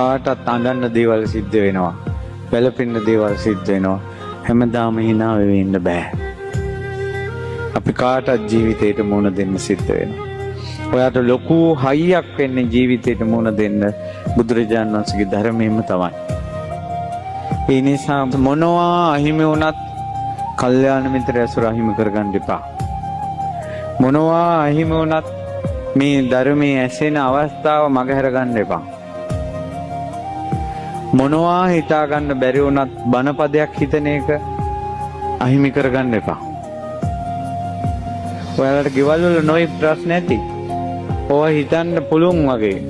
කාටත් අඳන්න දේවල් සිද්ධ වෙනවා. වැළපෙන්න දේවල් සිද්ධ වෙනවා. හැමදාම hina වෙවි ඉන්න බෑ. අපි කාටත් ජීවිතේට මුහුණ දෙන්න සිද්ධ වෙනවා. ඔයාට ලොකු හයියක් වෙන්නේ ජීවිතේට මුහුණ දෙන්න බුදුරජාණන් වහන්සේගේ ධර්මයෙන්ම තමයි. ඒ නිසා මොනවා අහිමි වුණත් කල්යාණ මිත්‍ර ඇසුර අහිමි කරගන්න එපා. මොනවා අහිමි වුණත් මේ ධර්මයේ ඇසෙන අවස්ථාව මගහැර ගන්න එපා. මොනවා හිතා ගන්න බැරි වුණත් බණපදයක් හිතන එක අහිමි කරගන්න එපා. ඔයාලට ගෙවල් වල නොයි ප්‍රශ්න ඇති. ඔය හිතන්න පුළුවන් වගේ.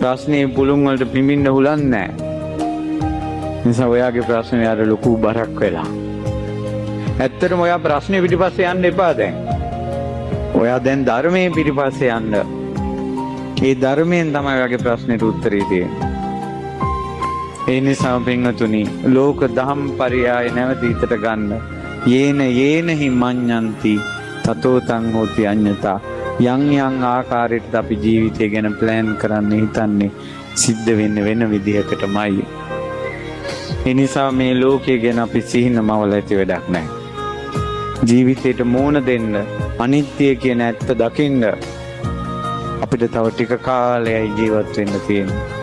ප්‍රශ්නේ පුළුවන් වලට පිඹින්න හුලන්නේ නැහැ. නිසා ඔයාගේ ප්‍රශ්නේ යාර ලොකු බරක් වෙලා. ඇත්තටම ඔයා ප්‍රශ්නේ පිටිපස්සේ යන්න එපා දැන්. ඔයා දැන් ධර්මයේ පිටිපස්සේ යන්න. ඒ ධර්මයෙන් තමයි ඔයාගේ ප්‍රශ්නෙට උත්තරේ තියෙන්නේ. ඒ නිසා පින්වතුනි ලෝක දහම් පරියාය නැවත හිතට ගන්න. යේන හි මඤ්ඤන්ති තතෝ තං හෝති අඤ්ඤතා. යම් යම් ආකාරයකට අපි ජීවිතය ගැන ප්ලෑන් කරන්න හිතන්නේ සිද්ධ වෙන්නේ වෙන විදිහකටමයි. ඒ නිසා මේ ලෝකය ගැන අපි සිහිනමවල ඇති වැඩක් නැහැ. ජීවිතේට මෝන දෙන්න, අනිත්‍ය කියන ඇත්ත දකින්න අපිට තව ටික කාලයයි ජීවත් වෙන්න තියෙනවා.